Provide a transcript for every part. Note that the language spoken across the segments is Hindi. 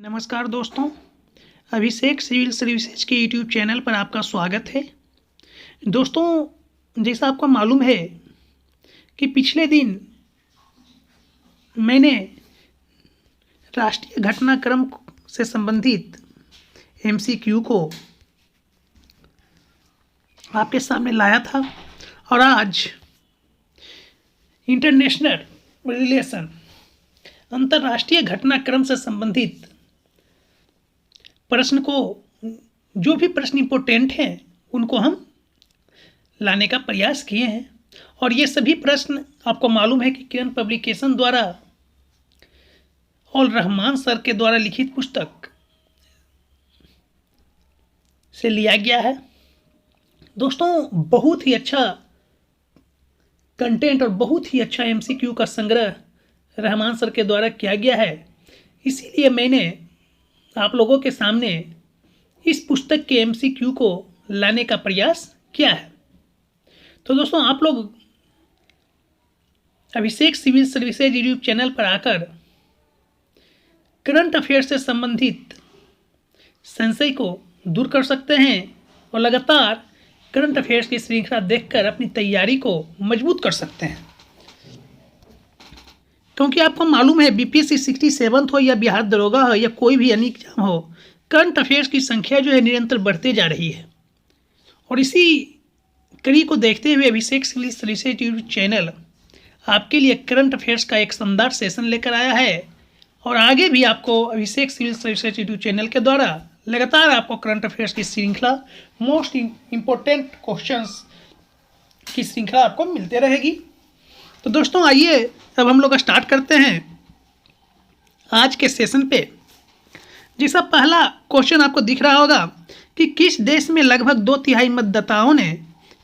नमस्कार दोस्तों, अभिषेक सिविल सर्विसेज के यूट्यूब चैनल पर आपका स्वागत है। दोस्तों, जैसा आपको मालूम है कि पिछले दिन मैंने राष्ट्रीय घटनाक्रम से संबंधित एमसीक्यू को आपके सामने लाया था और आज इंटरनेशनल रिलेशन अंतर्राष्ट्रीय घटनाक्रम से संबंधित प्रश्न को, जो भी प्रश्न इम्पोर्टेंट हैं उनको हम लाने का प्रयास किए हैं। और ये सभी प्रश्न आपको मालूम है कि किरण पब्लिकेशन द्वारा और रहमान सर के द्वारा लिखित पुस्तक से लिया गया है। दोस्तों, बहुत ही अच्छा कंटेंट और बहुत ही अच्छा एमसीक्यू का संग्रह रहमान सर के द्वारा किया गया है। इसीलिए मैंने आप लोगों के सामने इस पुस्तक के एमसीक्यू को लाने का प्रयास किया है। तो दोस्तों, आप लोग अभिषेक सिविल सर्विसेज यूट्यूब चैनल पर आकर करंट अफेयर से संबंधित संशय को दूर कर सकते हैं और लगातार करंट अफेयर्स की श्रृंखला देखकर अपनी तैयारी को मजबूत कर सकते हैं। क्योंकि आपको मालूम है, बीपीएससी 67 हो या बिहार दरोगा हो या कोई भी अन्य एग्जाम हो, करंट अफेयर्स की संख्या जो है निरंतर बढ़ते जा रही है। और इसी कड़ी को देखते हुए अभिषेक सिविल सर्विसेज यूट्यूब चैनल आपके लिए करंट अफेयर्स का एक शानदार सेशन लेकर आया है। और आगे भी आपको अभिषेक सिविल सर्विसेज यूट्यूब चैनल के द्वारा लगातार आपको करंट अफेयर्स की श्रृंखला, मोस्ट इम्पोर्टेंट क्वेश्चंस की श्रृंखला आपको मिलते रहेगी। तो दोस्तों, आइए अब हम लोग स्टार्ट करते हैं आज के सेशन पे। जैसा पहला क्वेश्चन आपको दिख रहा होगा कि किस देश में लगभग 2/3 मतदाताओं ने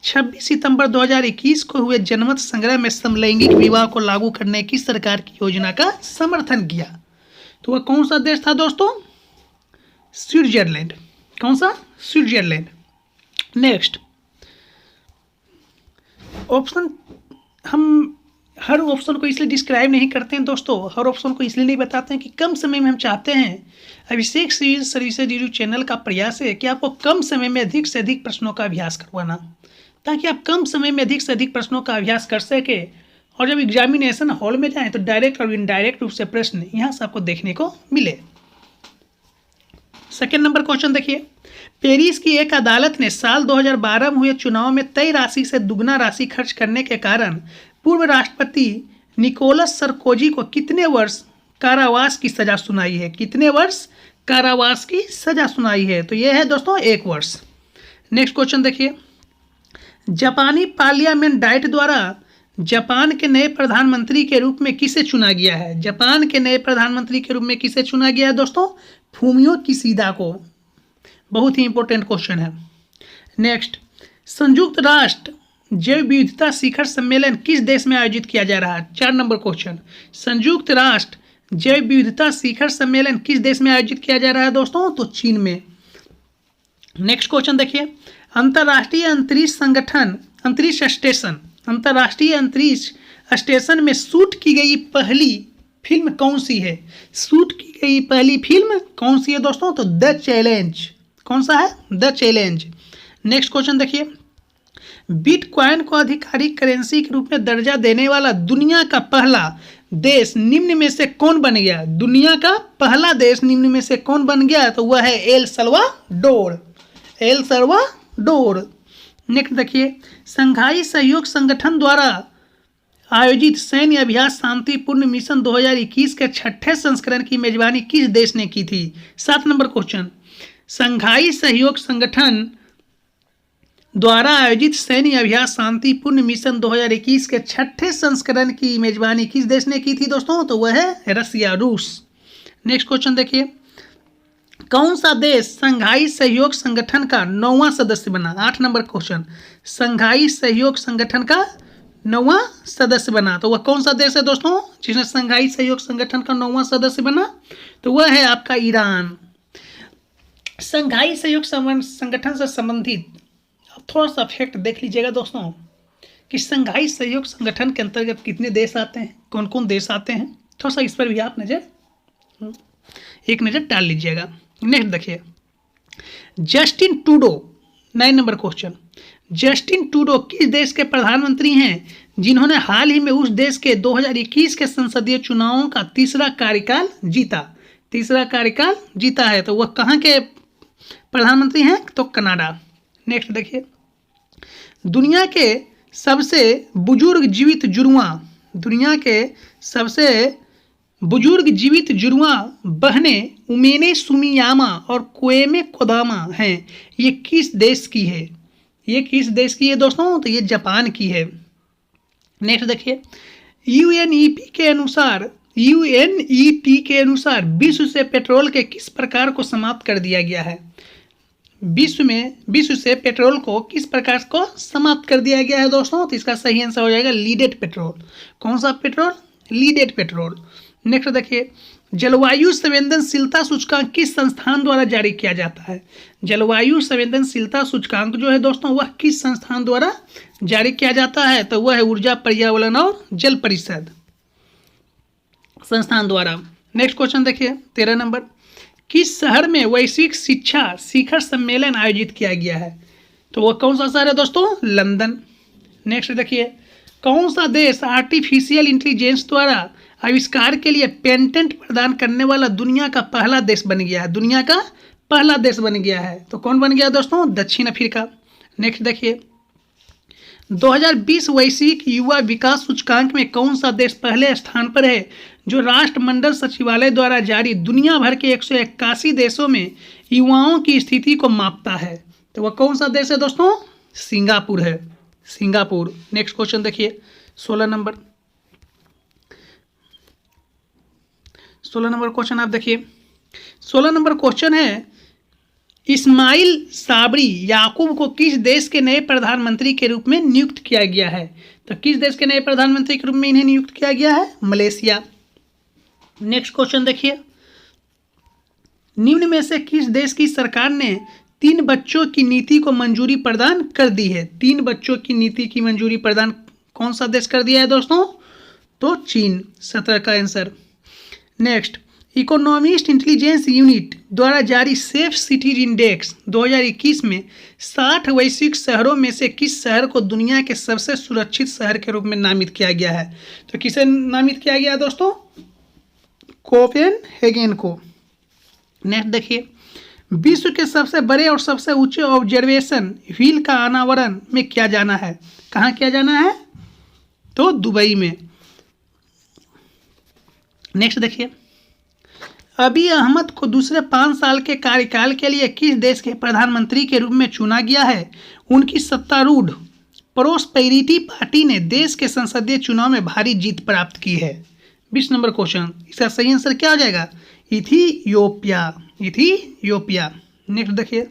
26 सितंबर 2021 को हुए जनमत संग्रह में समलैंगिक विवाह को लागू करने की सरकार की योजना का समर्थन किया? तो वह कौन सा देश था दोस्तों? स्विट्जरलैंड। कौन सा? स्विट्जरलैंड। नेक्स्ट ऑप्शन, हम हर ऑप्शन को इसलिए डिस्क्राइब नहीं करते हैं दोस्तों, हर ऑप्शन को इसलिए नहीं बताते हैं कि कम समय में हम चाहते हैं, अभिषेक सिविल सर्विसेज यूट्यूब चैनल का प्रयास है कि आपको कम समय में अधिक से अधिक प्रश्नों का अभ्यास करवाना, ताकि आप कम समय में अधिक से अधिक प्रश्नों का अभ्यास कर सके और जब एग्जामिनेशन हॉल में जाएं तो डायरेक्ट और इनडायरेक्ट रूप से प्रश्न यहाँ से आपको देखने को मिले। सेकेंड नंबर क्वेश्चन देखिए, पेरिस की एक अदालत ने साल 2012 में हुए चुनाव में तय राशि से दुगना राशि खर्च करने के कारण पूर्व राष्ट्रपति निकोलस सरकोजी को कितने वर्ष कारावास की सजा सुनाई है? कितने वर्ष कारावास की सजा सुनाई है? तो यह है दोस्तों 1 वर्ष। नेक्स्ट क्वेश्चन देखिए, जापानी पार्लियामेंट डाइट द्वारा जापान के नए प्रधानमंत्री के रूप में किसे चुना गया है? जापान के नए प्रधानमंत्री के रूप में किसे चुना गया है दोस्तों? फूमियो किशिदा को। बहुत ही इंपॉर्टेंट क्वेश्चन है। नेक्स्ट, संयुक्त राष्ट्र जैव विविधता शिखर सम्मेलन किस देश में आयोजित किया जा रहा है? 4 नंबर क्वेश्चन, संयुक्त राष्ट्र जैव विविधता शिखर सम्मेलन किस देश में आयोजित किया जा रहा है दोस्तों? तो चीन में। नेक्स्ट क्वेश्चन देखिए, अंतर्राष्ट्रीय अंतरिक्ष संगठन अंतरिक्ष स्टेशन, अंतर्राष्ट्रीय अंतरिक्ष स्टेशन में शूट की गई पहली फिल्म कौन सी है? शूट की गई पहली फिल्म कौन सी है दोस्तों? तो द चैलेंज। कौन सा है? The challenge. नेक्स्ट क्वेश्चन देखिए, बिटकॉइन को आधिकारिक करेंसी के रूप में दर्जा देने वाला दुनिया का पहला देश निम्न में से कौन बन गया? दुनिया का पहला देश निम्न में से कौन बन गया? तो वह है El Salvador. El Salvador. Next देखिए, संघाई सहयोग संगठन द्वारा आयोजित सैन्य अभ्यास शांतिपूर्ण मिशन 2021 के 6ठे संस्करण की मेजबानी किस देश ने की थी? 7 नंबर क्वेश्चन, संघाई सहयोग संगठन द्वारा आयोजित सैन्य अभ्यास शांतिपूर्ण मिशन 2021 के 6ठे संस्करण की मेजबानी किस देश ने की थी दोस्तों? तो वह है रसिया, रूस। नेक्स्ट क्वेश्चन देखिए, कौन सा देश संघाई सहयोग संगठन का 9वां सदस्य बना? 8 नंबर क्वेश्चन, संघाई सहयोग संगठन का 9वां सदस्य बना? तो वह कौन सा देश है दोस्तों जिसने संघाई सहयोग संगठन का 9वां सदस्य बना? तो वह है आपका ईरान। संघाई सहयोग संगठन से संबंधित थोड़ा सा फैक्ट देख लीजिएगा दोस्तों कि संघाई सहयोग संगठन के अंतर्गत कितने देश आते हैं, कौन कौन देश आते हैं, थोड़ा सा इस पर भी आप नजर एक नज़र डाल लीजिएगा। नेक्स्ट देखिए, Justin Trudeau, 9 number question, Justin Trudeau किस देश के प्रधानमंत्री हैं जिन्होंने हाल ही में उस देश के 2021 के संसदीय चुनावों का तीसरा कार्यकाल जीता? तीसरा कार्यकाल जीता है, तो वह कहाँ के प्रधानमंत्री हैं? तो कनाडा। नेक्स्ट देखिए, दुनिया के सबसे बुजुर्ग जीवित जुड़वां, दुनिया के सबसे बुजुर्ग जीवित जुड़वां बहनें उमेने सुमियामा और कोएमे कोदामा हैं, ये किस देश की है? ये किस देश की है दोस्तों? तो ये जापान की है। नेक्स्ट देखिए, यूएनईपी के अनुसार विश्व से पेट्रोल के किस प्रकार को समाप्त कर दिया गया है? विश्व से पेट्रोल को किस प्रकार को समाप्त कर दिया गया है दोस्तों? तो इसका सही आंसर हो जाएगा लीडेड पेट्रोल। कौन सा पेट्रोल? Leaded petrol. नेक्स्ट देखिए, जलवायु संवेदनशीलता सूचकांक किस संस्थान द्वारा जारी किया जाता है? जलवायु संवेदनशीलता सूचकांक जो है दोस्तों, वह किस संस्थान द्वारा जारी किया जाता है? तो वह है ऊर्जा, पर्यावरण और जल परिषद संस्थान द्वारा। नेक्स्ट क्वेश्चन देखिए, 13 नंबर, किस शहर में वैश्विक शिक्षा शिखर सम्मेलन आयोजित किया गया है? तो वह कौन सा शहर है दोस्तों? लंदन। नेक्स्ट देखिए, कौन सा देश आर्टिफिशियल इंटेलिजेंस द्वारा आविष्कार के लिए पेटेंट प्रदान करने वाला दुनिया का पहला देश बन गया है? दुनिया का पहला देश बन गया है, तो कौन बन गया दोस्तों? दक्षिण अफ्रीका। नेक्स्ट देखिए, 2020 वैश्विक युवा विकास सूचकांक में कौन सा देश पहले स्थान पर है जो राष्ट्रमंडल सचिवालय द्वारा जारी दुनिया भर के 181 देशों में युवाओं की स्थिति को मापता है? तो वह कौन सा देश है दोस्तों? सिंगापुर है, सिंगापुर। नेक्स्ट क्वेश्चन देखिए, 16 नंबर क्वेश्चन आप देखिए, 16 नंबर क्वेश्चन है, इस्माइल साबरी याकूब को किस देश के नए प्रधानमंत्री के रूप में नियुक्त किया गया है? तो किस देश के नए प्रधानमंत्री के रूप में इन्हें नियुक्त किया गया है? मलेशिया। नेक्स्ट क्वेश्चन देखिए, निम्न में से किस देश की सरकार ने 3 बच्चों की नीति को मंजूरी प्रदान कर दी है? 3 बच्चों की नीति की मंजूरी प्रदान कौन सा देश कर दिया है दोस्तों? तो चीन। 17 का answer. Next, economist intelligence unit द्वारा जारी सेफ सिटीज इंडेक्स 2021 में 60 वैश्विक शहरों में से किस शहर को दुनिया के सबसे सुरक्षित शहर के रूप में नामित किया गया है? तो किसे नामित किया गया है दोस्तों? कोपेनहेगन को। नेक्स्ट देखिए, विश्व के सबसे बड़े और सबसे ऊंचे ऑब्जर्वेशन व्हील का अनावरण में क्या जाना है? कहाँ किया जाना है? तो दुबई में। नेक्स्ट देखिए, अबी अहमद को दूसरे 5 साल के कार्यकाल के लिए किस देश के प्रधानमंत्री के रूप में चुना गया है? उनकी सत्तारूढ़ प्रोस्पेरिटी पार्टी ने देश के संसदीय चुनाव में भारी जीत प्राप्त की है। 20 नंबर क्वेश्चन, इसका सही आंसर क्या हो जाएगा? इथियोपिया। नेक्स्ट देखिए,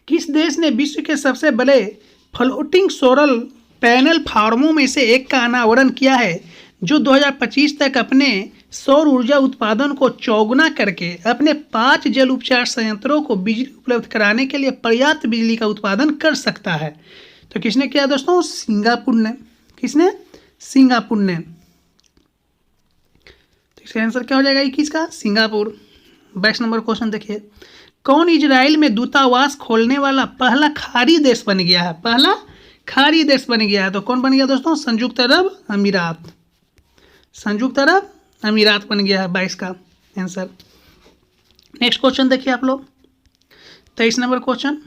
किस देश ने विश्व के सबसे बड़े फ्लोटिंग सोलर पैनल फार्मों में से एक का अनावरण किया है जो 2025 तक अपने सौर ऊर्जा उत्पादन को चौगुना करके अपने 5 जल उपचार संयंत्रों को बिजली उपलब्ध कराने के लिए पर्याप्त बिजली का उत्पादन कर सकता है? तो किसने किया दोस्तों? सिंगापुर ने। किसने? सिंगापुर ने। तो इसका आंसर क्या हो जाएगा 21 का? सिंगापुर। 22 नंबर क्वेश्चन देखिए, कौन इजराइल में दूतावास खोलने वाला पहला खाड़ी देश बन गया है? पहला खाड़ी देश बन गया है, तो कौन बन गया दोस्तों? संयुक्त अरब अमीरात। संयुक्त अरब अमीरात बन गया है 22 का आंसर। नेक्स्ट क्वेश्चन देखिए आप लोग, 23 नंबर क्वेश्चन।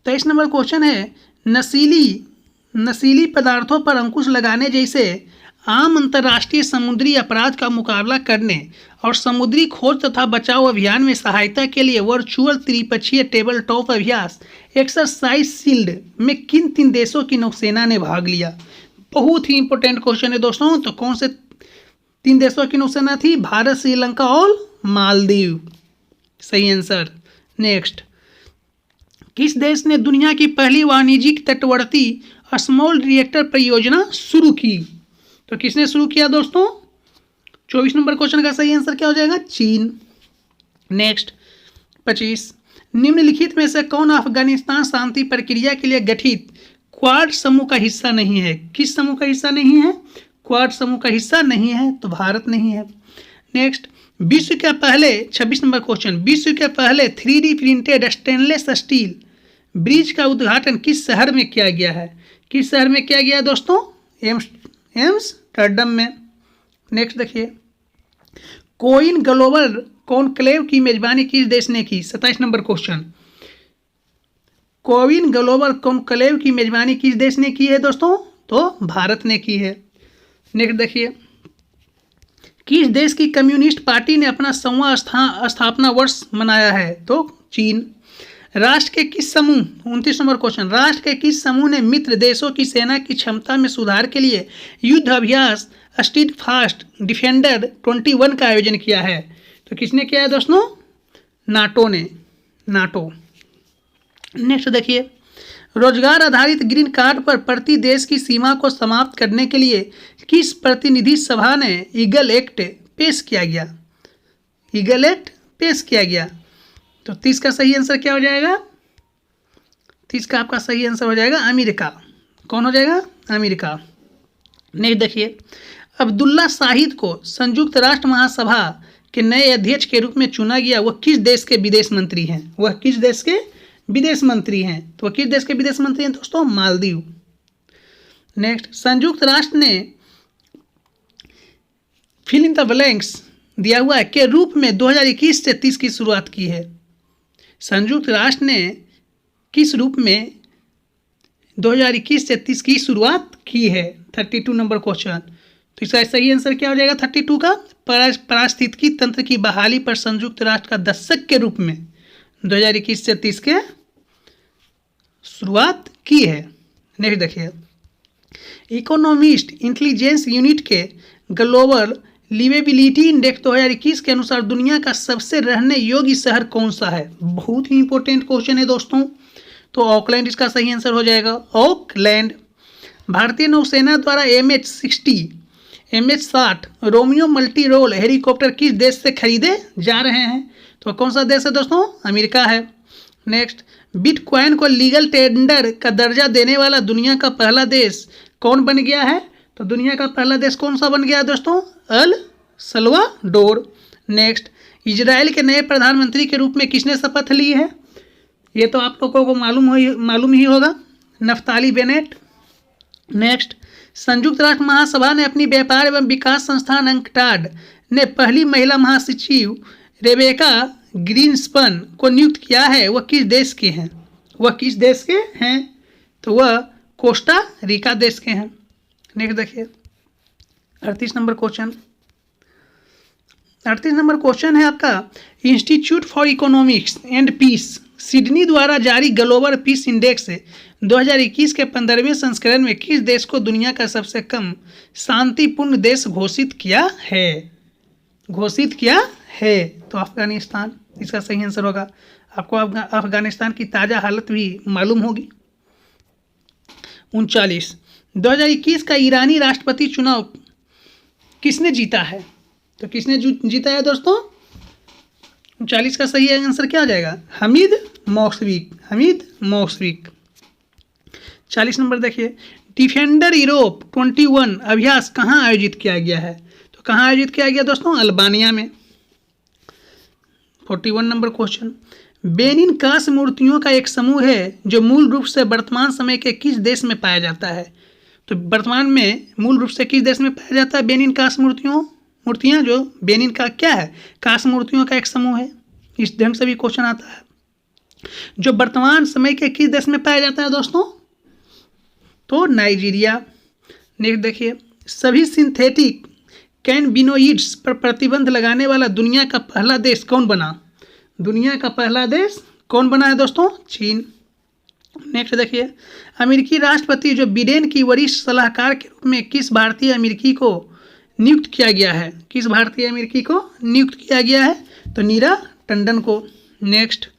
23 नंबर क्वेश्चन है, नशीली पदार्थों पर अंकुश लगाने जैसे आम अंतर्राष्ट्रीय समुद्री अपराध का मुकाबला करने और समुद्री खोज तथा बचाव अभियान में सहायता के लिए वर्चुअल त्रिपक्षीय टेबल टॉप अभ्यास एक्सरसाइज शील्ड में किन 3 देशों की नौसेना ने भाग लिया? बहुत ही इंपॉर्टेंट क्वेश्चन है दोस्तों। तो कौन से 3 देशों की नौसेना थी? भारत, श्रीलंका और मालदीव। सही आंसर। नेक्स्ट, किस देश ने दुनिया की पहली वाणिज्यिक तटवर्ती स्मॉल रिएक्टर परियोजना शुरू की? तो किसने शुरू किया दोस्तों? 24 नंबर क्वेश्चन का सही आंसर क्या हो जाएगा? चीन। नेक्स्ट, 25, निम्नलिखित में से कौन अफगानिस्तान शांति प्रक्रिया के लिए गठित क्वाड समूह का हिस्सा नहीं है? किस समूह का हिस्सा नहीं है? क्वाड समूह का हिस्सा नहीं है, तो भारत नहीं है। नेक्स्ट, विश्व के पहले 26 नंबर क्वेश्चन, विश्व के पहले 3D printed stainless steel bridge का उद्घाटन किस शहर में किया गया है? किस शहर में किया गया है दोस्तों? एम्स्टर्डम में। नेक्स्ट देखिए, कोइन ग्लोबल कॉन्क्लेव की मेजबानी किस देश ने की? 27 number question, CoWIN global conclave की मेजबानी किस देश ने की है दोस्तों? तो भारत ने की है। नेक्स्ट देखिए, किस देश की कम्युनिस्ट पार्टी ने अपना 100वां स्थापना वर्ष मनाया है? तो चीन। राष्ट्र के किस समूह, 29 नंबर क्वेश्चन, राष्ट्र के किस समूह ने मित्र देशों की सेना की क्षमता में सुधार के लिए युद्ध अभ्यास स्टीड फास्ट डिफेंडर 21 का आयोजन किया है? तो किसने किया है दोस्तों? नाटो ने, नाटो। नेक्स्ट देखिए, रोजगार आधारित ग्रीन कार्ड पर प्रति देश की सीमा को समाप्त करने के लिए किस प्रतिनिधि सभा ने ईगल एक्ट पेश किया गया? ईगल एक्ट पेश किया गया। तो 30 का सही आंसर क्या हो जाएगा? 30 का आपका सही आंसर हो जाएगा अमेरिका। कौन हो जाएगा? अमेरिका। नेक्स्ट देखिए, अब्दुल्ला शाहिद को संयुक्त राष्ट्र महासभा के नए अध्यक्ष के रूप में चुना गया, वह किस देश के विदेश मंत्री हैं? वह किस देश के विदेश मंत्री हैं? तो वह किस देश के विदेश मंत्री हैं दोस्तों? मालदीव। नेक्स्ट, संयुक्त राष्ट्र ने फिल इन द ब्लैंक्स दिया हुआ है के रूप में 2021 से 30 की शुरुआत की है। संयुक्त राष्ट्र ने किस रूप में 2021 से 30 की शुरुआत की है? 32 नंबर क्वेश्चन। तो इसका सही आंसर क्या हो जाएगा 32 का? पारिस्थितिकी तंत्र की बहाली पर संयुक्त राष्ट्र का दशक के रूप में 2021 से 30 के शुरुआत की है। नेक्स्ट देखिए, इकोनॉमिस्ट इंटेलिजेंस यूनिट के ग्लोबल लिवेबिलिटी इंडेक्स 2021 के अनुसार दुनिया का सबसे रहने योग्य शहर कौन सा है? बहुत ही इंपॉर्टेंट क्वेश्चन है दोस्तों। तो ऑकलैंड इसका सही आंसर हो जाएगा, ऑकलैंड। भारतीय नौसेना द्वारा MH-60 MH-60 Romeo multi role helicopter किस देश से खरीदे जा रहे हैं? तो कौन सा देश है दोस्तों? अमेरिका है। नेक्स्ट, बिटकॉइन को लीगल टेंडर का दर्जा देने वाला दुनिया का पहला देश कौन बन गया है? तो दुनिया का पहला देश कौन सा बन गया दोस्तों? El Salvador. नेक्स्ट, इजराइल के नए प्रधानमंत्री के रूप में किसने शपथ ली है? ये तो आप लोगों को मालूम ही होगा, नफ्ताली बेनेट। नेक्स्ट, संयुक्त राष्ट्र महासभा ने अपनी व्यापार एवं विकास संस्थान अंकटाड ने पहली महिला महासचिव रेबेका ग्रीनस्पन को नियुक्त किया है, वह किस देश के हैं? वह किस देश के हैं? तो वह कोस्टा रिका देश के हैं। नेक्स्ट देखिए, 38 नंबर क्वेश्चन। 38 नंबर क्वेश्चन है आपका, institute for economics and peace Sydney द्वारा जारी ग्लोबल पीस इंडेक्स 2021 के 15वें संस्करण में किस देश को दुनिया का सबसे कम शांतिपूर्ण देश घोषित किया है? घोषित किया है तो अफगानिस्तान इसका सही आंसर होगा। आपको अफगानिस्तान की ताज़ा हालत भी मालूम होगी। 39, 2021 का ईरानी राष्ट्रपति चुनाव किसने जीता है? तो किसने जीता है दोस्तों? 39 का सही आंसर क्या हो जाएगा? हमीद मौसविक। हमीद मौसविक। 40 नंबर देखिए, डिफेंडर यूरोप 21 अभ्यास कहाँ आयोजित किया गया है? तो कहाँ आयोजित किया गया दोस्तों? अल्बानिया में। 41 नंबर क्वेश्चन, बेनिन कांस मूर्तियों का एक समूह है जो मूल रूप से वर्तमान समय के किस देश में पाया जाता है? तो वर्तमान में मूल रूप से किस देश में पाया जाता है बेनिन कांस मूर्तियाँ जो बेनिन का क्या है? कांस मूर्तियों का एक समूह है। इस ढंग से भी क्वेश्चन आता है, जो वर्तमान समय के किस देश में पाया जाता है दोस्तों? तो नाइजीरिया। नेक्स्ट देखिए, सभी सिंथेटिक कैनबिनोइड्स पर प्रतिबंध लगाने वाला दुनिया का पहला देश कौन बना? दुनिया का पहला देश कौन बना है दोस्तों? चीन। नेक्स्ट देखिए, अमेरिकी राष्ट्रपति जो बिडेन की वरिष्ठ सलाहकार के रूप में किस भारतीय अमेरिकी को नियुक्त किया गया है? किस भारतीय अमेरिकी को नियुक्त किया गया है? तो नीरा टंडन को। नेक्स्ट,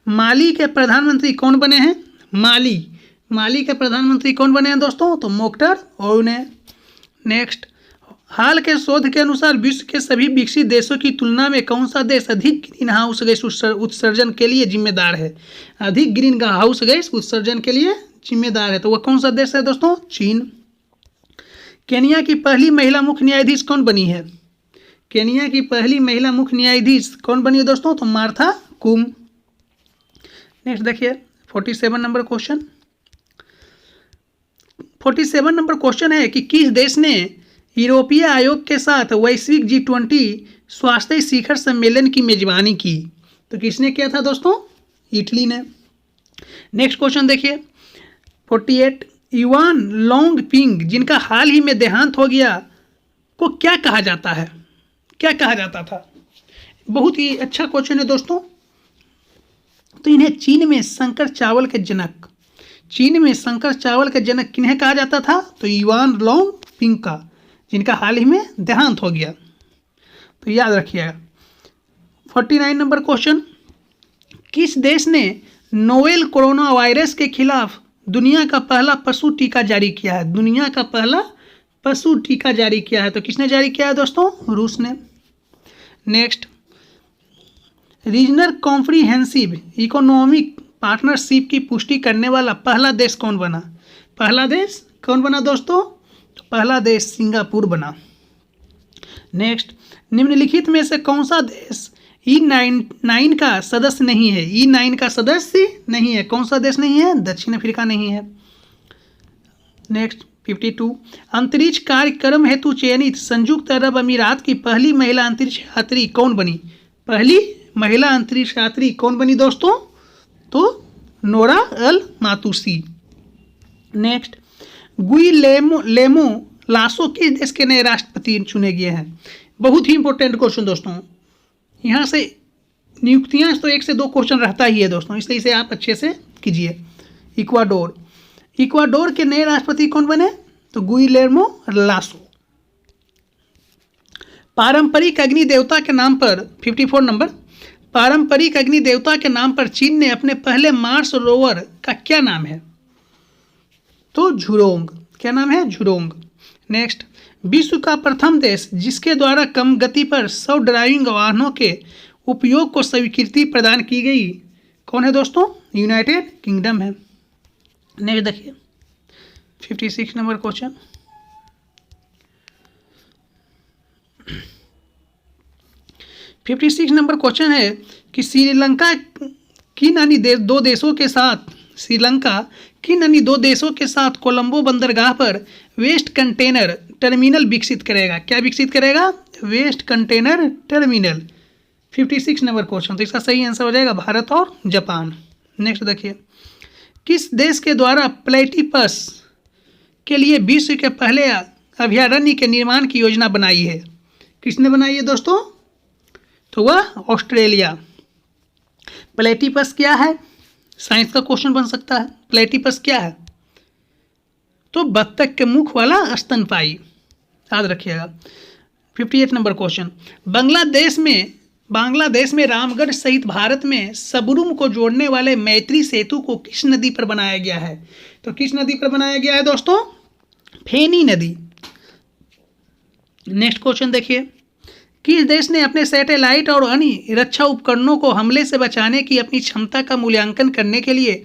माली के प्रधानमंत्री कौन बने हैं? माली के प्रधानमंत्री कौन बने हैं दोस्तों? तो मोख्तर ओउने। नेक्स्ट, हाल के शोध के अनुसार विश्व के सभी विकसित देशों की तुलना में कौन सा देश अधिक ग्रीन हाउस गैस उत्सर्जन के लिए जिम्मेदार है? अधिक ग्रीन हाउस गैस उत्सर्जन के लिए जिम्मेदार है, तो वह कौन सा देश है दोस्तों? चीन। केनिया की पहली महिला मुख्य न्यायाधीश कौन बनी है? केनिया की पहली महिला मुख्य न्यायाधीश कौन बनी है दोस्तों? तो मार्था कूम। नेक्स्ट देखिए 47 नंबर क्वेश्चन। 47 नंबर क्वेश्चन है कि किस देश ने यूरोपीय आयोग के साथ वैश्विक G20 स्वास्थ्य शिखर सम्मेलन की मेजबानी की? तो किसने किया था दोस्तों? इटली ने। नेक्स्ट क्वेश्चन देखिए 48। युआन लोंग पिंग जिनका हाल ही में देहांत हो गया को क्या कहा जाता है? क्या कहा जाता था? बहुत ही अच्छा क्वेश्चन है दोस्तों। तो इन्हें चीन में शंकर चावल के जनक, चीन में शंकर चावल के जनक किन्हें कहा जाता था? तो युआन लोंग पिंग का, जिनका हाल ही में देहांत हो गया। तो याद रखिएगा। 49 नंबर क्वेश्चन, किस देश ने नोवेल कोरोना वायरस के खिलाफ दुनिया का पहला पशु टीका जारी किया है? दुनिया का पहला पशु टीका जारी किया है। तो किसने जारी किया है दोस्तों? रूस ने। Next, regional comprehensive economic partnership की पुष्टि करने वाला पहला देश कौन बना? पहला देश कौन बना दोस्तों? तो पहला देश सिंगापुर बना। नेक्स्ट, निम्नलिखित में से कौन सा देश E9 का सदस्य नहीं है? E9 का सदस्य नहीं है। कौन सा देश नहीं है? दक्षिण अफ्रीका नहीं है। नेक्स्ट 52, अंतरिक्ष कार्यक्रम हेतु चयनित संयुक्त अरब अमीरात की पहली महिला अंतरिक्ष यात्री कौन बनी? पहली महिला अंतरिक्ष यात्री कौन बनी दोस्तों? तो नोरा अल मातूसी। नेक्स्ट, गुइलेमो लासो किस देश के नए राष्ट्रपति चुने गए हैं? बहुत ही इंपॉर्टेंट क्वेश्चन दोस्तों। यहाँ से नियुक्तियाँ तो 1 से 2 क्वेश्चन रहता ही है दोस्तों, इसलिए इसे आप अच्छे से कीजिए। इक्वाडोर, इक्वाडोर के नए राष्ट्रपति कौन बने? तो गुइलेमो लासो। पारंपरिक अग्नि देवता के नाम पर 54 नंबर, पारंपरिक अग्नि देवता के नाम पर चीन ने अपने पहले मार्स रोवर का क्या नाम है? तो झुरोंग। क्या नाम है? झुरोंग। नेक्स्ट, विश्व का प्रथम देश जिसके द्वारा कम गति पर सेल्फ ड्राइविंग वाहनों के उपयोग को स्वीकृति प्रदान की गई कौन है दोस्तों? यूनाइटेड किंगडम है। नेक्स्ट देखिए 56 नंबर क्वेश्चन, नंबर क्वेश्चन है कि श्रीलंका किन अन्य 2 देशों के साथ, श्रीलंका किन अन्य 2 देशों के साथ कोलंबो बंदरगाह पर वेस्ट कंटेनर टर्मिनल विकसित करेगा? क्या विकसित करेगा? Waste container terminal. 56 number question. तो इसका सही आंसर हो जाएगा भारत और जापान। नेक्स्ट देखिए, किस देश के द्वारा प्लेटिपस के लिए विश्व के पहले अभयारण्य के निर्माण की योजना बनाई है? किसने बनाई है दोस्तों? तो वह ऑस्ट्रेलिया। प्लेटिपस क्या है? साइंस का क्वेश्चन बन सकता है। प्लेटिपस क्या है? तो बत्तख के मुख वाला स्तनपायी, याद रखिएगा। 58 नंबर क्वेश्चन, बांग्लादेश में रामगढ़ सहित भारत में सबरूम को जोड़ने वाले मैत्री सेतु को किस नदी पर बनाया गया है? तो किस नदी पर बनाया गया है दोस्तों? फेनी नदी। नेक्स्ट क्वेश्चन देखिए, किस देश ने अपने सैटेलाइट और अन्य रक्षा उपकरणों को हमले से बचाने की अपनी क्षमता का मूल्यांकन करने के लिए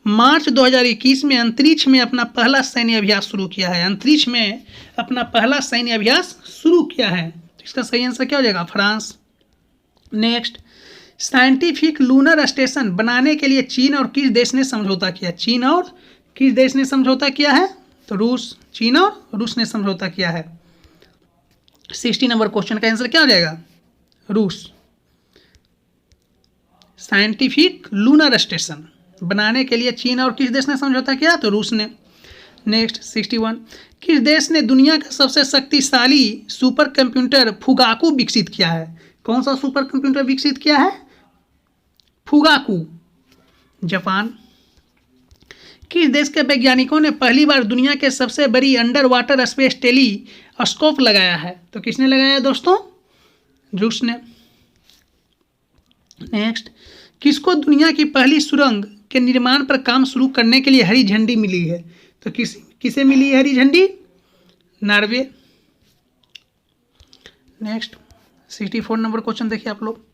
मार्च 2021 में अंतरिक्ष में अपना पहला सैन्य अभ्यास शुरू किया है? अंतरिक्ष में अपना पहला सैन्य अभ्यास शुरू किया है। तो इसका सही आंसर क्या हो जाएगा? France. Next, scientific lunar station बनाने के लिए चीन और किस देश ने समझौता किया? चीन और किस देश ने समझौता किया है? तो रूस। चीन और रूस ने समझौता किया है। 60 नंबर क्वेश्चन का आंसर क्या हो जाएगा? रूस। साइंटिफिक लूनर स्टेशन बनाने के लिए चीन और किस देश ने समझौता किया? तो रूस ने। नेक्स्ट 61, किस देश ने दुनिया का सबसे शक्तिशाली सुपर कंप्यूटर फुगाकू विकसित किया है? कौन सा सुपर कंप्यूटर विकसित किया है? फुगाकू। जापान। किस देश के वैज्ञानिकों ने पहली बार दुनिया के सबसे बड़ी अंडर वाटर स्पेस टेलीस्कोप लगाया है? तो किसने लगाया दोस्तों? रूस ने। नेक्स्ट, किसको दुनिया की पहली सुरंग के निर्माण पर काम शुरू करने के लिए हरी झंडी मिली है? तो किसे मिली है हरी झंडी? नॉर्वे। नेक्स्ट 64 नंबर क्वेश्चन देखिए आप लोग,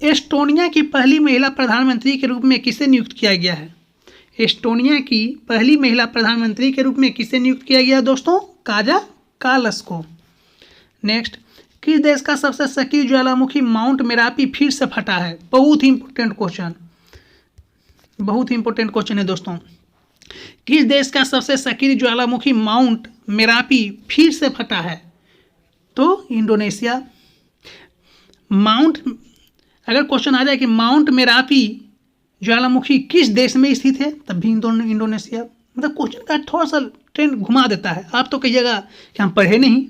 एस्टोनिया की पहली महिला प्रधानमंत्री के रूप में किसे नियुक्त किया गया है? एस्टोनिया की पहली महिला प्रधानमंत्री के रूप में किसे नियुक्त किया गया दोस्तों? काजा कालस को। नेक्स्ट, किस देश का सबसे सक्रिय ज्वालामुखी माउंट मेरापी फिर से फटा है? बहुत ही इंपॉर्टेंट क्वेश्चन, बहुत ही इंपॉर्टेंट क्वेश्चन है दोस्तों। किस देश का सबसे सक्रिय ज्वालामुखी माउंट मेरापी फिर से फटा है? तो इंडोनेशिया। माउंट, अगर क्वेश्चन आ जाए कि माउंट मेरापी ज्वालामुखी किस देश में स्थित है, तब भी इंडोनेशिया। मतलब क्वेश्चन का थोड़ा सा ट्रेंड घुमा देता है, आप तो कहिएगा कि हम पढ़े नहीं।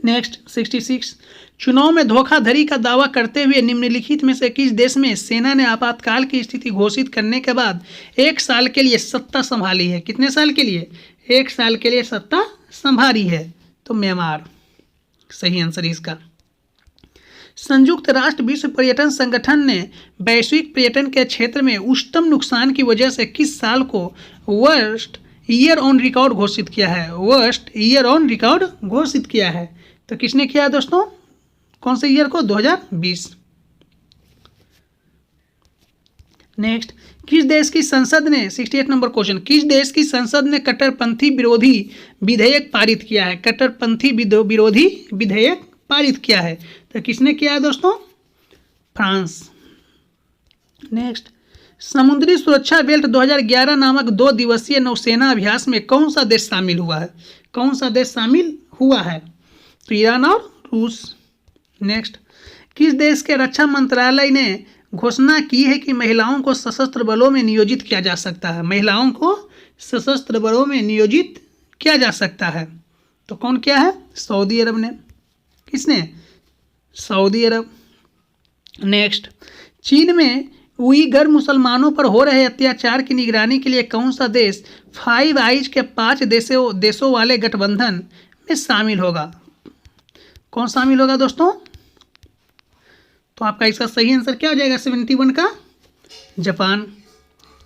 नेक्स्ट 66, चुनाव में धोखाधड़ी का दावा करते हुए निम्नलिखित में से किस देश में सेना ने आपातकाल की स्थिति घोषित करने के बाद 1 साल के लिए सत्ता संभाली है? कितने साल के लिए? 1 साल के लिए सत्ता संभाली है। तो म्यांमार सही आंसर इसका। संयुक्त राष्ट्र विश्व पर्यटन संगठन ने वैश्विक पर्यटन के क्षेत्र में उच्चतम नुकसान की वजह से किस साल को वर्स्ट ईयर ऑन रिकॉर्ड घोषित किया है? वर्स्ट ईयर ऑन रिकॉर्ड घोषित किया है। तो किसने किया दोस्तों? कौन से ईयर को? 2020। नेक्स्ट, किस देश की संसद ने 68 नंबर क्वेश्चन, किस देश की संसद ने कट्टरपंथी विरोधी विधेयक पारित किया है? कट्टरपंथी विरोधी विधेयक पारित किया है। तो किसने किया है दोस्तों? फ्रांस। नेक्स्ट, समुद्री सुरक्षा बेल्ट 2011 नामक 2 दिवसीय नौसेना अभ्यास में कौन सा देश शामिल हुआ है? कौन सा देश शामिल हुआ है? तो ईरान और रूस। नेक्स्ट, किस देश के रक्षा मंत्रालय ने घोषणा की है कि महिलाओं को सशस्त्र बलों में नियोजित किया जा सकता है? महिलाओं को सशस्त्र बलों में नियोजित किया जा सकता है। तो कौन किया है? सऊदी अरब ने। किसने? सऊदी अरब। नेक्स्ट, चीन में उइगर मुसलमानों पर हो रहे अत्याचार की निगरानी के लिए कौन सा देश 5 आइज के 5 देशों वाले गठबंधन में शामिल होगा? कौन शामिल होगा दोस्तों? तो आपका इसका सही आंसर क्या हो जाएगा? 71 का जापान।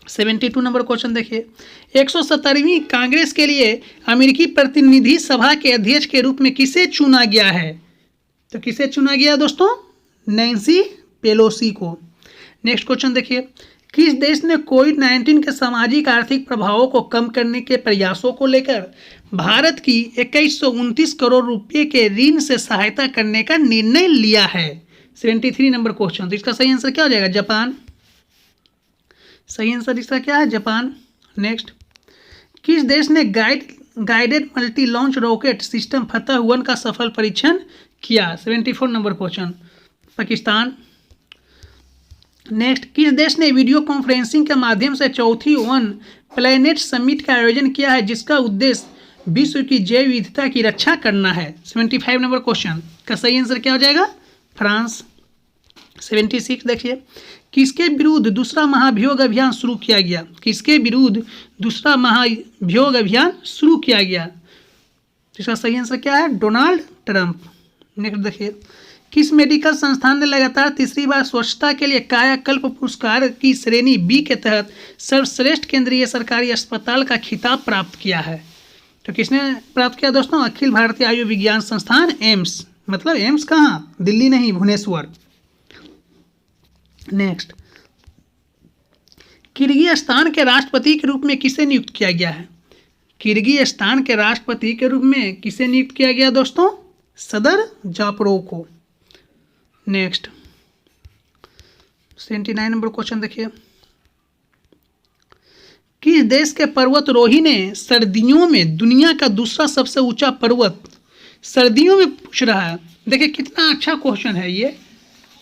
72 नंबर क्वेश्चन देखिए, 170वीं कांग्रेस के लिए अमेरिकी प्रतिनिधि सभा के अध्यक्ष के रूप में किसे चुना गया है? तो किसे चुना गया दोस्तों? नैन्सी पेलोसी को। नेक्स्ट क्वेश्चन देखिए, किस देश ने कोविड-19 के सामाजिक आर्थिक प्रभावों को कम करने के प्रयासों को लेकर भारत की 2129 करोड़ रुपए के ऋण से सहायता करने का निर्णय लिया है? 73 नंबर क्वेश्चन। तो इसका सही आंसर क्या हो जाएगा? जापान। सही आंसर इसका क्या है? जापान। नेक्स्ट, किस देश ने guided multi launch rocket system फतह 1 का सफल परीक्षण किया? 74 नंबर क्वेश्चन। पाकिस्तान। नेक्स्ट, किस देश ने वीडियो कॉन्फ्रेंसिंग के माध्यम से चौथी वन प्लैनेट समिट का आयोजन किया है, जिसका उद्देश्य विश्व की जैव विविधता की रक्षा करना है? 75 नंबर क्वेश्चन का सही आंसर क्या हो जाएगा? फ्रांस। 76 देखिए, किसके विरुद्ध दूसरा महाभियोग अभियान शुरू किया गया? किसके विरुद्ध दूसरा महाभियोग अभियान शुरू किया गया? इसका सही आंसर क्या है? Donald Trump. नेक्स्ट देखिए, किस मेडिकल संस्थान ने लगातार तीसरी बार स्वच्छता के लिए कायाकल्प पुरस्कार की श्रेणी बी के तहत सर्वश्रेष्ठ केंद्रीय सरकारी अस्पताल का खिताब प्राप्त किया है? तो किसने प्राप्त किया दोस्तों? अखिल भारतीय आयुर्विज्ञान संस्थान, एम्स। मतलब एम्स कहाँ? दिल्ली नहीं, भुवनेश्वर। नेक्स्ट, किर्गिस्तान के राष्ट्रपति के रूप में किसे नियुक्त किया गया है? किर्गिस्तान के राष्ट्रपति के रूप में किसे नियुक्त किया गया दोस्तों? सदर जापरोव को। नेक्स्ट 79 नंबर क्वेश्चन देखिए, किस देश के पर्वतरोही ने सर्दियों में दुनिया का दूसरा सबसे ऊंचा पर्वत, सर्दियों में पूछ रहा है, देखिए कितना अच्छा क्वेश्चन है ये,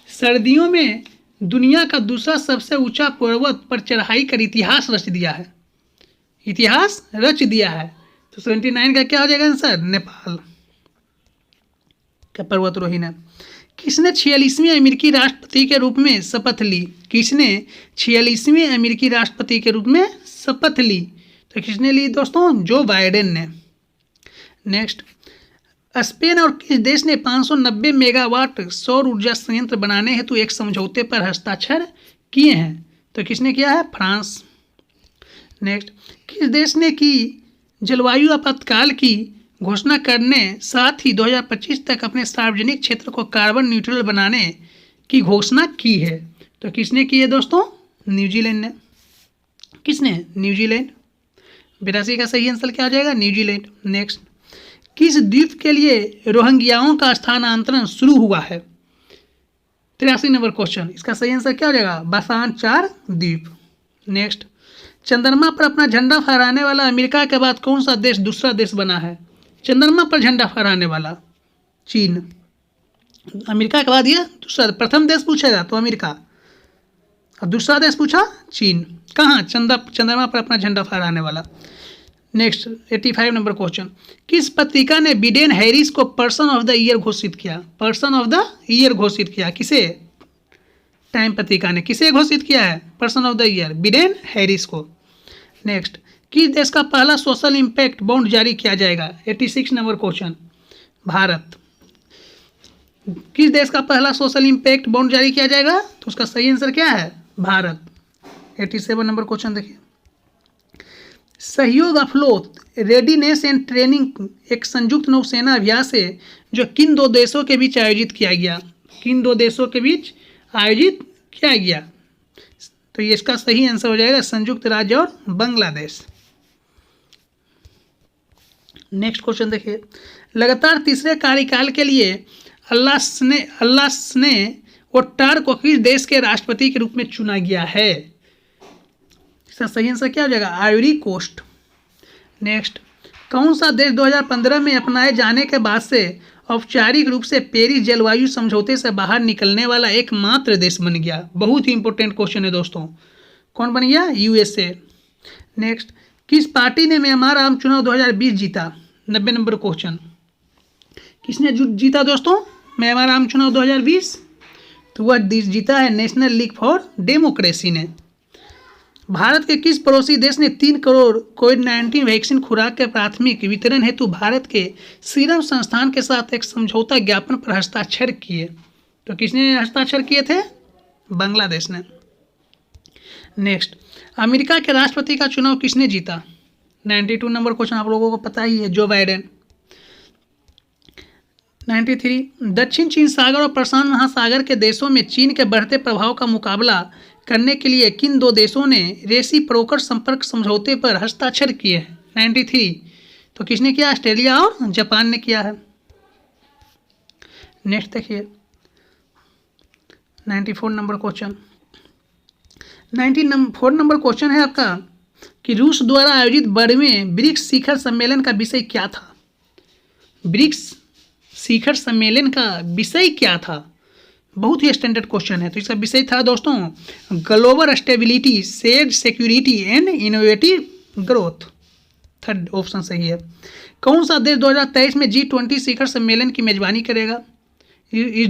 सर्दियों में दुनिया का दूसरा सबसे ऊंचा पर्वत पर चढ़ाई कर इतिहास रच दिया है, इतिहास रच दिया है। तो 79 का क्या हो जाएगा आंसर? नेपाल का पर्वतरोही ने। किसने 46वें अमेरिकी राष्ट्रपति के रूप में शपथ ली? किसने 46वें अमेरिकी राष्ट्रपति के रूप में शपथ ली? तो किसने ली दोस्तों? जो बाइडेन ने। नेक्स्ट, स्पेन और किस देश ने 590 मेगावाट सौर ऊर्जा संयंत्र बनाने हेतु एक समझौते पर हस्ताक्षर किए हैं? तो किसने किया है? फ्रांस। नेक्स्ट, किस देश ने की जलवायु आपातकाल की घोषणा करने साथ ही 2025 तक अपने सार्वजनिक क्षेत्र को कार्बन न्यूट्रल बनाने की घोषणा की है? तो किसने की है दोस्तों? न्यूजीलैंड ने। किसने? न्यूजीलैंड। 82 का सही आंसर क्या हो जाएगा? न्यूजीलैंड। नेक्स्ट, किस द्वीप के लिए रोहिंग्याओं का स्थानांतरण शुरू हुआ है? 83 नंबर क्वेश्चन, इसका सही आंसर क्या हो जाएगा? बासान चार द्वीप। नेक्स्ट, चंद्रमा पर अपना झंडा फहराने वाला अमेरिका के बाद कौन सा देश दूसरा देश बना है? चंद्रमा पर झंडा फहराने वाला चीन। अमेरिका के बाद ये दूसरा, प्रथम देश पूछेगा तो अमेरिका, और दूसरा देश पूछा चीन। कहाँ? चंद्रमा पर अपना झंडा फहराने वाला। नेक्स्ट, 85 नंबर क्वेश्चन, किस पत्रिका ने बिडेन हैरिस को पर्सन ऑफ द ईयर घोषित किया? पर्सन ऑफ द ईयर घोषित किया किसे? टाइम पत्रिका ने किसे घोषित किया है person of the year? Biden Harris को। नेक्स्ट, किस देश का पहला सोशल इम्पैक्ट बॉन्ड जारी किया जाएगा? 86 नंबर क्वेश्चन, भारत। किस देश का पहला सोशल इम्पैक्ट बॉन्ड जारी किया जाएगा? तो उसका सही आंसर क्या है? भारत। 87 नंबर क्वेश्चन देखिए, सहयोग अफलोत रेडीनेस एंड ट्रेनिंग एक संयुक्त नौसेना अभ्यास है जो किन दो देशों के बीच आयोजित किया गया? किन दो देशों के बीच आयोजित किया गया? तो ये इसका सही आंसर हो जाएगा संयुक्त राज्य और बांग्लादेश। नेक्स्ट क्वेश्चन देखिए, लगातार तीसरे कार्यकाल के लिए अल्लाह ने ओट्टार को किस देश के राष्ट्रपति के रूप में चुना गया है? इसका सही आंसर क्या हो जाएगा? Ivory coast. नेक्स्ट, कौन सा देश 2015 में अपनाए जाने के बाद से औपचारिक रूप से पेरिस जलवायु समझौते से बाहर निकलने वाला एकमात्र देश बन गया? बहुत ही इंपॉर्टेंट क्वेश्चन है दोस्तों। कौन बन गया? यूएसए। नेक्स्ट, किस पार्टी ने म्यांमार आम चुनाव 2020 जीता? 90 नंबर क्वेश्चन, किसने जीता दोस्तों म्यांमार आम चुनाव 2020? तो वह जीता है नेशनल लीग फॉर डेमोक्रेसी ने। भारत के किस पड़ोसी देश ने 3 करोड़ कोविड-19 वैक्सीन खुराक के प्राथमिक वितरण हेतु भारत के सीरम संस्थान के साथ एक समझौता ज्ञापन पर हस्ताक्षर किए? तो किसने हस्ताक्षर किए थे? बांग्लादेश ने। नेक्स्ट, अमेरिका के राष्ट्रपति का चुनाव किसने जीता? 92 नंबर क्वेश्चन आप लोगों को पता ही है, जो बाइडेन। 93, दक्षिण चीन सागर और प्रशांत महासागर के देशों में चीन के बढ़ते प्रभाव का मुकाबला करने के लिए किन दो देशों ने रेसिप्रोकल संपर्क समझौते पर हस्ताक्षर किए हैं? 93, तो किसने किया? ऑस्ट्रेलिया और जापान ने किया है। नेक्स्ट देखिए, 94 नंबर क्वेश्चन, 94 नंबर क्वेश्चन है आपका कि रूस द्वारा आयोजित 12वें ब्रिक्स शिखर सम्मेलन का विषय क्या था? ब्रिक्स शिखर सम्मेलन का विषय क्या था? बहुत ही स्टैंडर्ड क्वेश्चन है। तो इसका विषय था दोस्तों global stability, shared security and innovative growth. Third option सही है। कौन सा देश 2023 में G20 शिखर सम्मेलन की मेजबानी करेगा? इस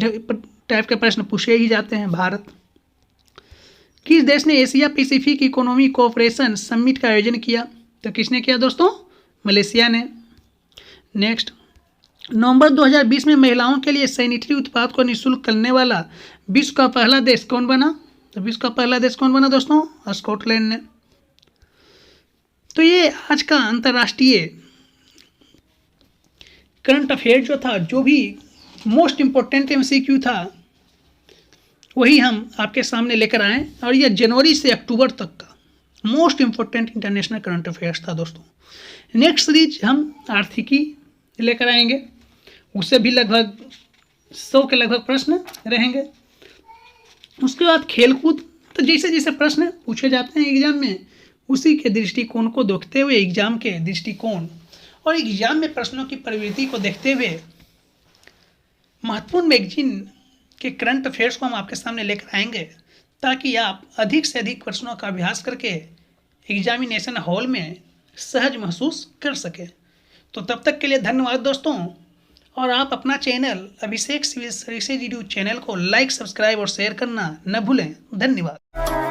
टाइप के प्रश्न पूछे ही जाते हैं। भारत। किस देश ने Asia Pacific economic cooperation summit का आयोजन किया? तो किसने किया दोस्तों? मलेशिया ने। नेक्स्ट, नवंबर 2020 में महिलाओं के लिए सैनिटरी उत्पाद को निःशुल्क करने वाला विश्व का पहला देश कौन बना? तो विश्व का पहला देश कौन बना दोस्तों? स्कॉटलैंड ने। तो ये आज का अंतर्राष्ट्रीय करंट अफेयर जो था, जो भी मोस्ट इम्पोर्टेंट MCQ था, वही हम आपके सामने लेकर आए। और यह जनवरी से अक्टूबर तक का most important international current affairs था दोस्तों। नेक्स्ट सीरीज हम आर्थिकी लेकर आएंगे, उससे भी लगभग 100 के लगभग प्रश्न रहेंगे। उसके बाद खेलकूद। तो जैसे जैसे प्रश्न पूछे जाते हैं एग्जाम में, उसी के दृष्टिकोण को देखते हुए, एग्जाम के दृष्टिकोण और एग्जाम में प्रश्नों की प्रवृत्ति को देखते हुए महत्वपूर्ण मैगजीन के करंट अफेयर्स को हम आपके सामने लेकर आएंगे, ताकि आप अधिक से अधिक प्रश्नों का अभ्यास करके एग्जामिनेशन हॉल में सहज महसूस कर सके। तो तब तक के लिए धन्यवाद दोस्तों। और आप अपना चैनल अभिषेक सिविल सर्विसेज यूट्यूब चैनल को लाइक, सब्सक्राइब और शेयर करना न भूलें। धन्यवाद।